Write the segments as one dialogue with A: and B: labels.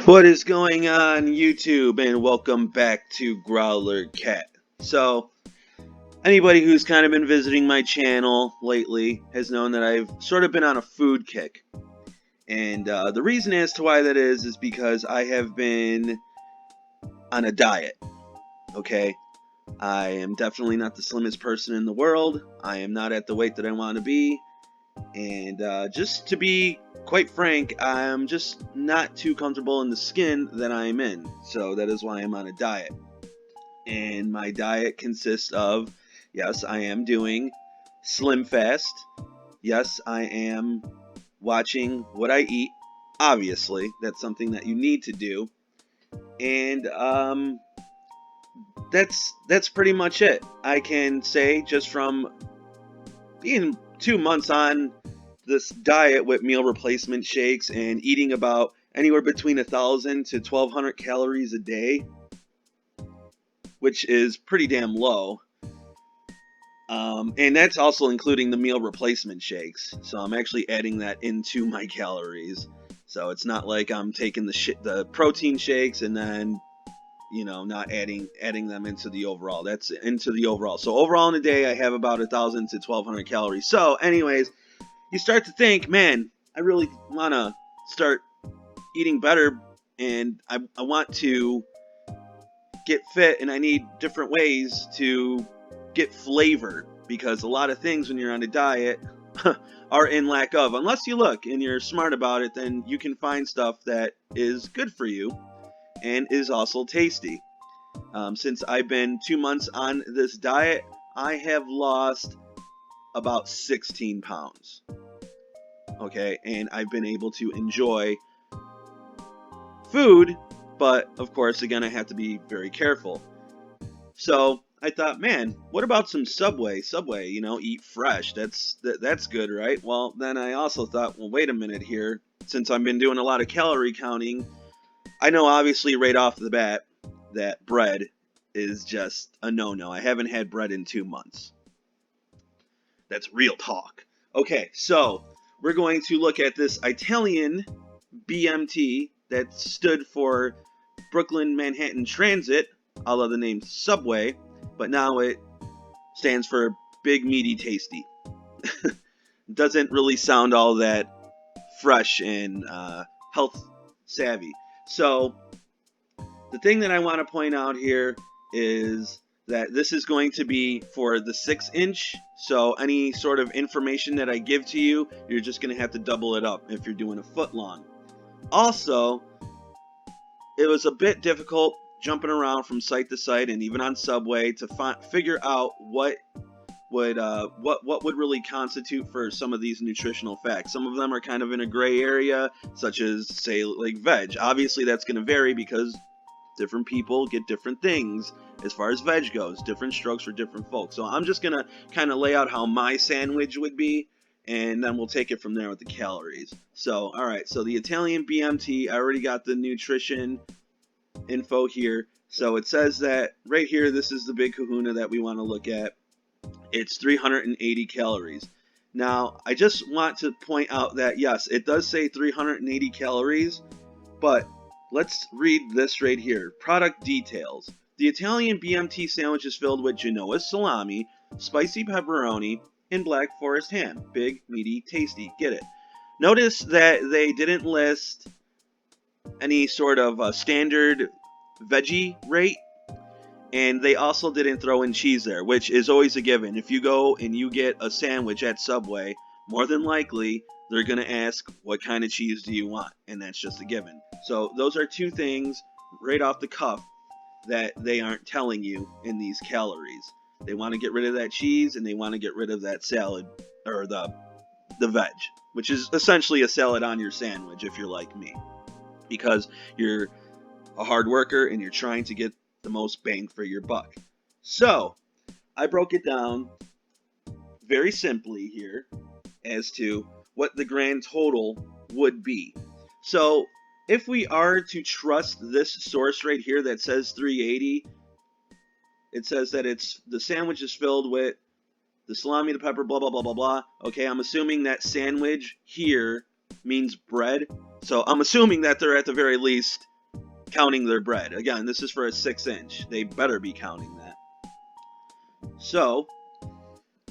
A: What is going on, YouTube, and welcome back to GrowlerCat. So, anybody who's kind of been visiting my channel lately has known that I've sort of been on a food kick. And the reason as to why that is because I have been on a diet, okay? I am definitely not the slimmest person in the world. I am not at the weight that I want to be. And just to be quite frank, I'm just not too comfortable in the skin that I'm in. So that is why I'm on a diet. And my diet consists of, yes, I am doing Slim Fast. Yes, I am watching what I eat. Obviously, that's something that you need to do. And that's pretty much it. I can say just from being 2 months on this diet with meal replacement shakes and eating about anywhere between 1,000 to 1,200 calories a day, which is pretty damn low. And that's also including the meal replacement shakes. So I'm actually adding that into my calories. So it's not like I'm taking the protein shakes and then not adding them into the overall. That's into the overall. So overall in a day I have about 1,000 to 1,200 calories. So anyways, you start to think, man, I really want to start eating better, and I want to get fit, and I need different ways to get flavor, because a lot of things when you're on a diet are in lack of. Unless you look and you're smart about it, then you can find stuff that is good for you and is also tasty. Since I've been 2 months on this diet, I have lost about 16 pounds. Okay, and I've been able to enjoy food, but of course, again, I have to be very careful. So I thought, man, what about some Subway? Subway, eat fresh. That's good, right? Well, then I also thought, well, wait a minute here. Since I've been doing a lot of calorie counting, I know obviously right off the bat that bread is just a no-no. I haven't had bread in 2 months. That's real talk. Okay, so we're going to look at this Italian BMT that stood for Brooklyn Manhattan Transit, a la the name Subway, but now it stands for Big Meaty Tasty. Doesn't really sound all that fresh and health savvy. So the thing that I want to point out here is that this is going to be for the 6-inch. So any sort of information that I give to you, you're just going to have to double it up if you're doing a foot long. Also, it was a bit difficult jumping around from site to site and even on Subway to figure out what would really constitute for some of these nutritional facts. Some of them are kind of in a gray area, such as, say, like veg. Obviously, that's going to vary because different people get different things as far as veg goes, different strokes for different folks. So I'm just going to kind of lay out how my sandwich would be, and then we'll take it from there with the calories. So, all right, so the Italian BMT, I already got the nutrition info here. So it says that right here, this is the big kahuna that we want to look at. It's 380 calories. Now, I just want to point out that, yes, it does say 380 calories, but let's read this right here. Product details. The Italian BMT sandwich is filled with Genoa salami, spicy pepperoni, and Black Forest ham. Big, meaty, tasty. Get it? Notice that they didn't list any sort of standard veggie rate, and they also didn't throw in cheese there, which is always a given. If you go and you get a sandwich at Subway, more than likely they're going to ask, what kind of cheese do you want? And that's just a given. So those are two things right off the cuff that they aren't telling you in these calories. They want to get rid of that cheese, and they want to get rid of that salad, or the veg, which is essentially a salad on your sandwich if you're like me, because you're a hard worker and you're trying to get the most bang for your buck. So I broke it down very simply here as to what the grand total would be. So if we are to trust this source right here that says 380, it says that the sandwich is filled with the salami, the pepper, blah, blah, blah, blah, blah. Okay, I'm assuming that sandwich here means bread. So I'm assuming that they're at the very least counting their bread. Again, this is for a 6-inch. They better be counting that. So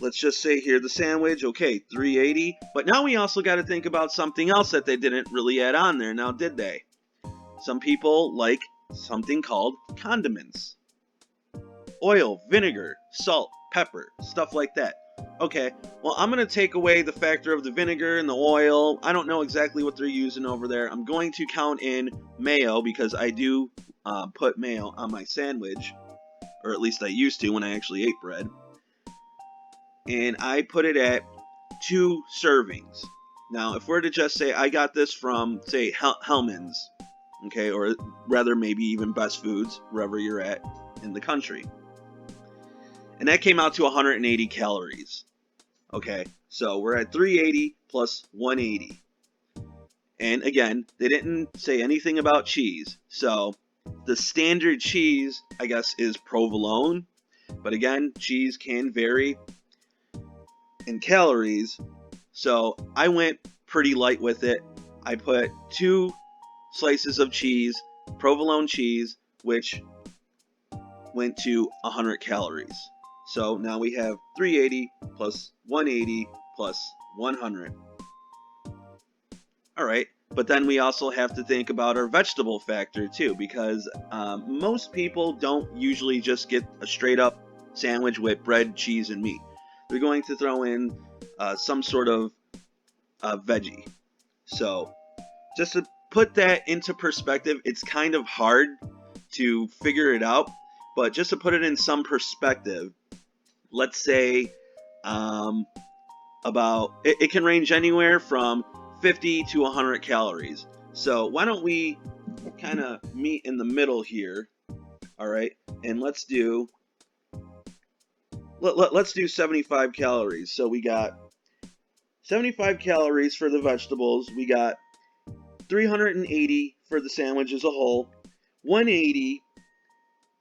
A: let's just say here the sandwich, okay, 380. But now we also got to think about something else that they didn't really add on there. Now, did they? Some people like something called condiments. Oil, vinegar, salt, pepper, stuff like that. Okay, well, I'm going to take away the factor of the vinegar and the oil. I don't know exactly what they're using over there. I'm going to count in mayo because I do put mayo on my sandwich, or at least I used to when I actually ate bread. And I put it at 2 servings. Now, if we're to just say I got this from, say, Hellman's, okay, or rather maybe even Best Foods, wherever you're at in the country. And that came out to 180 calories. Okay, so we're at 380 plus 180. And again, they didn't say anything about cheese. So the standard cheese, I guess, is provolone. But again, cheese can vary in calories. So I went pretty light with it. I put 2 slices of cheese, provolone cheese, which went to 100 calories. So now we have 380 plus 180 plus 100. All right, but then we also have to think about our vegetable factor too, because most people don't usually just get a straight up sandwich with bread, cheese, and meat. They're going to throw in some sort of veggie. So just to put that into perspective, it's kind of hard to figure it out, but just to put it in some perspective, let's say it can range anywhere from 50 to 100 calories. So why don't we kind of meet in the middle here, all right? And let's do 75 calories. So we got 75 calories for the vegetables. We got 380 for the sandwich as a whole, 180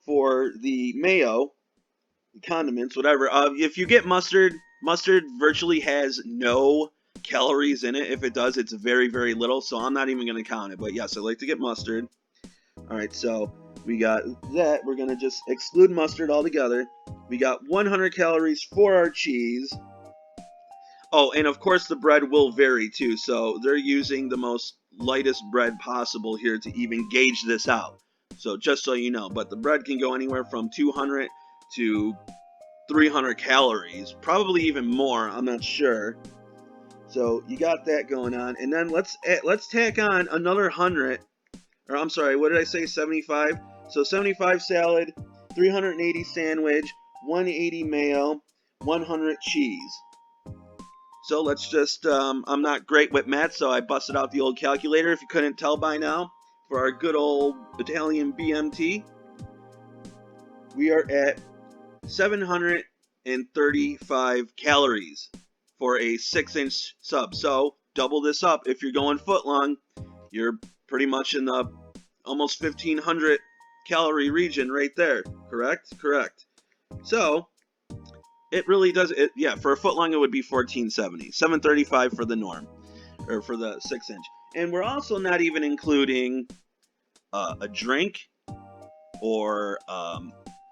A: for the mayo, condiments, whatever. If you get mustard virtually has no calories in it. If it does, it's very, very little, so I'm not even going to count it. But yes, I like to get mustard. All right, so we got that. We're going to just exclude mustard altogether. We got 100 calories for our cheese. Oh, and of course the bread will vary too, so they're using the most lightest bread possible here to even gauge this out. So just so you know, but the bread can go anywhere from 200 to 300 calories, probably even more, I'm not sure. So you got that going on, and then let's tack on another 100, or I'm sorry, what did I say, 75? So 75 salad, 380 sandwich, 180 mayo, 100 cheese. So let's just, I'm not great with math, so I busted out the old calculator, if you couldn't tell by now, for our good old Italian BMT. We are at 735 calories for a 6-inch sub. So double this up. If you're going foot long, you're pretty much in the almost 1,500 calorie region right there. Correct? Correct. So it really does it. Yeah, for a foot long it would be 1470. 735 for the norm, or for the 6-inch. And we're also not even including a drink or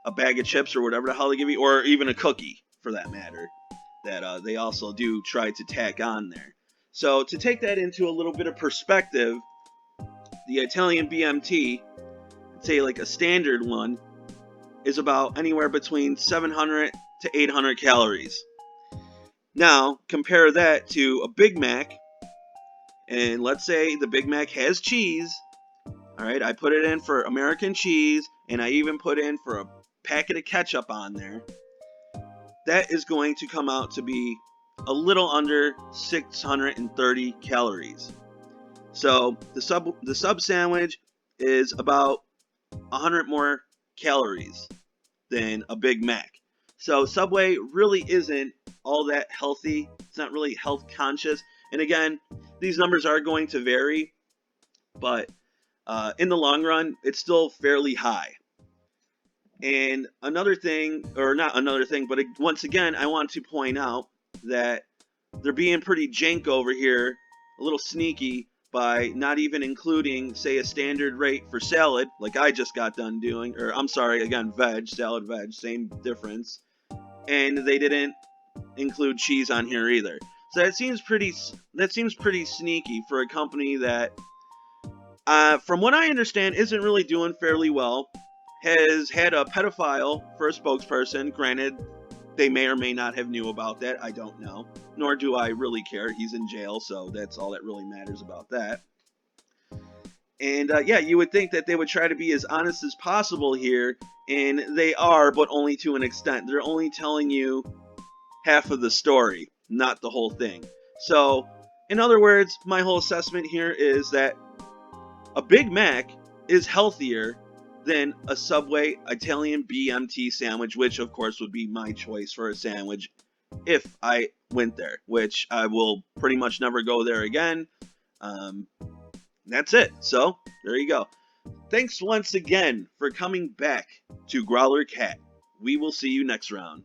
A: a bag of chips or whatever the hell they give you, or even a cookie for that matter, that they also do try to tack on there. So to take that into a little bit of perspective, the Italian BMT, say like a standard one, is about anywhere between 700 to 800 calories. Now compare that to a Big Mac, and let's say the Big Mac has cheese. All right, I put it in for American cheese, and I even put in for a packet of ketchup on there. That is going to come out to be a little under 630 calories. So the sub sandwich is about 100 more calories than a Big Mac. So Subway really isn't all that healthy. It's not really health conscious. And again, these numbers are going to vary, but in the long run, it's still fairly high. And another thing, or not another thing, but once again, I want to point out that they're being pretty jank over here, a little sneaky, by not even including, say, a standard rate for salad, like I just got done doing, or I'm sorry, again, veg, salad, veg, same difference. And they didn't include cheese on here either. So that seems pretty sneaky for a company that, from what I understand, isn't really doing fairly well. Has had a pedophile for a spokesperson. Granted, they may or may not have knew about that. I don't know. Nor do I really care. He's in jail, so that's all that really matters about that. And yeah, you would think that they would try to be as honest as possible here, and they are, but only to an extent. They're only telling you half of the story, not the whole thing. So, in other words, my whole assessment here is that a Big Mac is healthier than a Subway Italian BMT sandwich, which of course would be my choice for a sandwich if I went there, which I will pretty much never go there again. That's it. So, there you go. Thanks once again for coming back to GrowlerCat. We will see you next round.